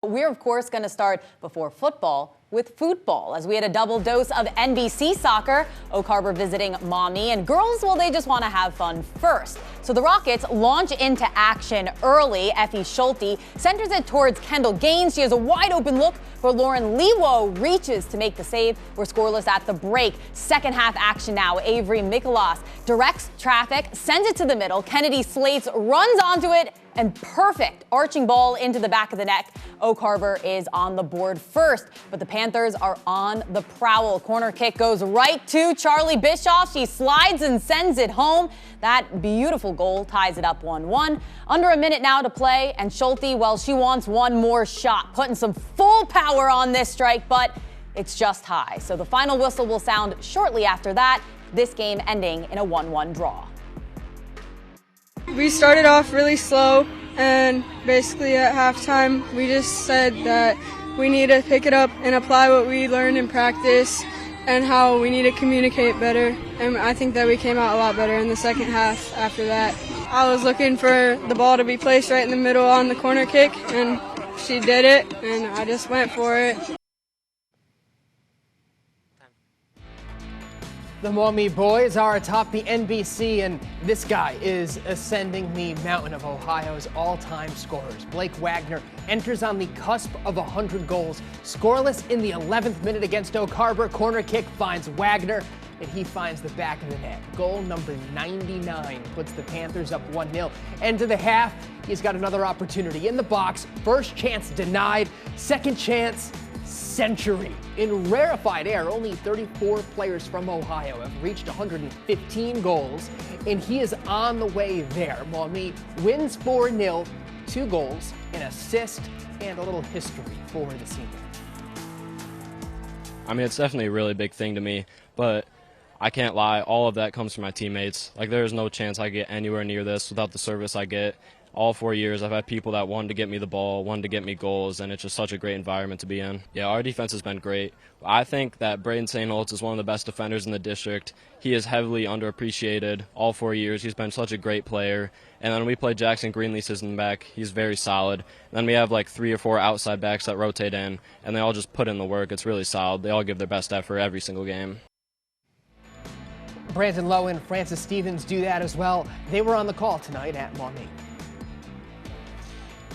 We're, of course, going to start before football with football, as we had a double dose of NBC soccer. Oak Harbor visiting Maumee, and girls, well, they just want to have fun first. So the Rockets launch into action early. Effie Schulte centers it towards Kendall Gaines. She has a wide open look for Lauren Lewo, reaches to make the save. We're scoreless at the break. Second half action now. Avery Mikolas directs traffic, sends it to the middle. Kennedy Slates runs onto it, and perfect arching ball into the back of the net. Oak Harbor is on the board first, but the Panthers are on the prowl. Corner kick goes right to Charlie Bischoff. She slides and sends it home. That beautiful goal ties it up 1-1. Under a minute now to play, and Schulte, well, she wants one more shot, putting some full power on this strike, but it's just high. So the final whistle will sound shortly after that, this game ending in a 1-1 draw. We started off really slow, and basically at halftime we just said that we need to pick it up and apply what we learned in practice and how we need to communicate better. And I think that we came out a lot better in the second half after that. I was looking for the ball to be placed right in the middle on the corner kick, and she did it, and I just went for it. The Maumee boys are atop the NBC, and this guy is ascending the mountain of Ohio's all-time scorers. Blake Wagener enters on the cusp of 100 goals. Scoreless in the 11th minute against Oak Harbor. Corner kick finds Wagener, and he finds the back of the net. Goal number 99 puts the Panthers up 1-0. End of the half, he's got another opportunity in the box. First chance denied, second chance, century. In rarefied air, only 34 players from Ohio have reached 115 goals, and he is on the way there. Maumee wins 4-0, 2 goals, an assist, and a little history for the senior. I mean, it's definitely a really big thing to me, but I can't lie, all of that comes from my teammates. Like, there's no chance I get anywhere near this without the service I get. All 4 years, I've had people that wanted to get me the ball, wanted to get me goals, and it's just such a great environment to be in. Yeah, our defense has been great. I think that Braden St. Holtz is one of the best defenders in the district. He is heavily underappreciated all 4 years. He's been such a great player. And then we play Jackson Greenlease in the back. He's very solid. And then we have like 3 or 4 outside backs that rotate in, and they all just put in the work. It's really solid. They all give their best effort every single game. Brandon Lowe and Francis Stevens do that as well. They were on the call tonight at Maumee.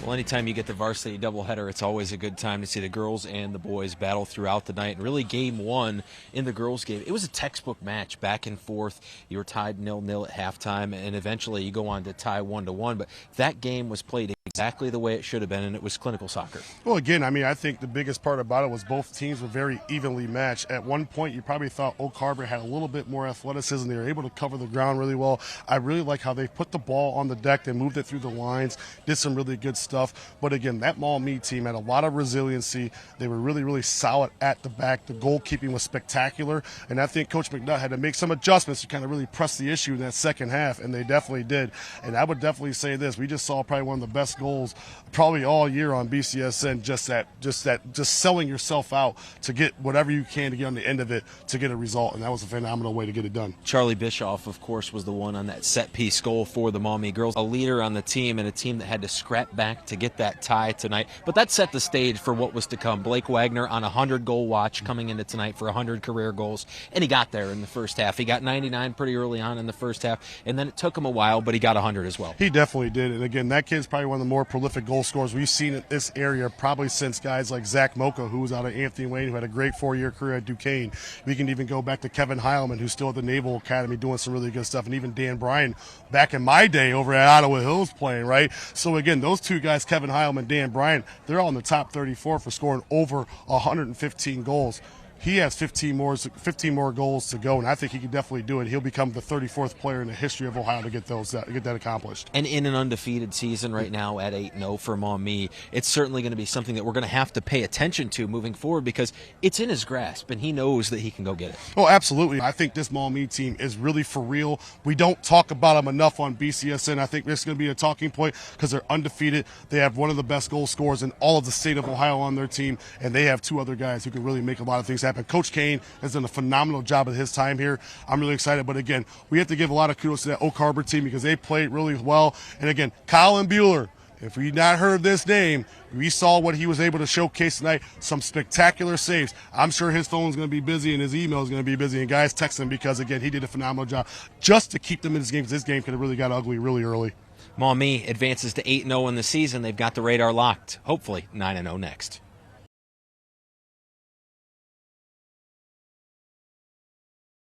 Well, anytime you get the varsity doubleheader, it's always a good time to see the girls and the boys battle throughout the night. And really, game one in the girls' game, it was a textbook match, back and forth. You were tied 0-0 at halftime, and eventually you go on to tie 1-1. But that game was played exactly the way it should have been, and it was clinical soccer. Well, again, I mean, I think the biggest part about it was both teams were very evenly matched. At one point, you probably thought Oak Harbor had a little bit more athleticism. They were able to cover the ground really well. I really like how they put the ball on the deck. They moved it through the lines, did some really good stuff. But again, that Maumee team had a lot of resiliency. They were really, really solid at the back. The goalkeeping was spectacular. And I think Coach McNutt had to make some adjustments to kind of really press the issue in that second half, and they definitely did. And I would definitely say this. We just saw probably one of the best goals probably all year on BCSN, just selling yourself out to get whatever you can to get on the end of it to get a result. And that was a phenomenal way to get it done. Charlie Bischoff, of course, was the one on that set-piece goal for the Maumee girls. A leader on the team, and a team that had to scrap back to get that tie tonight. But that set the stage for what was to come. Blake Wagener on a 100-goal watch coming into tonight for 100 career goals, and he got there in the first half. He got 99 pretty early on in the first half, and then it took him a while, but he got 100 as well. He definitely did. And again, that kid's probably one of the more prolific goal scorers we've seen in this area probably since guys like Zach Mocha, who was out of Anthony Wayne, who had a great 4-year career at Duquesne. We can even go back to Kevin Heilman, who's still at the Naval Academy doing some really good stuff, and even Dan Bryan back in my day over at Ottawa Hills playing, right? So again, those two guys, Kevin Heilman, Dan Bryan, they're all in the top 34 for scoring over 115 goals. He has 15 more goals to go, and I think he can definitely do it. He'll become the 34th player in the history of Ohio to get that accomplished. And in an undefeated season right now at 8-0 for Maumee, it's certainly going to be something that we're going to have to pay attention to moving forward, because it's in his grasp, and he knows that he can go get it. Oh, absolutely. I think this Maumee team is really for real. We don't talk about them enough on BCSN. I think this is going to be a talking point because they're undefeated. They have one of the best goal scorers in all of the state of Ohio on their team, and they have 2 other guys who can really make a lot of things happen. Coach Kane has done a phenomenal job of his time here. I'm really excited. But again, we have to give a lot of kudos to that Oak Harbor team because they played really well. And again, Colin Bueller, If we not heard this name, we saw what he was able to showcase tonight. Some spectacular saves. I'm sure his phone's going to be busy and his email is going to be busy. And guys text him because, again, he did a phenomenal job just to keep them in this game, because this game could have really got ugly really early. Maumee advances to 8-0 in the season. They've got the radar locked. Hopefully 9-0 next.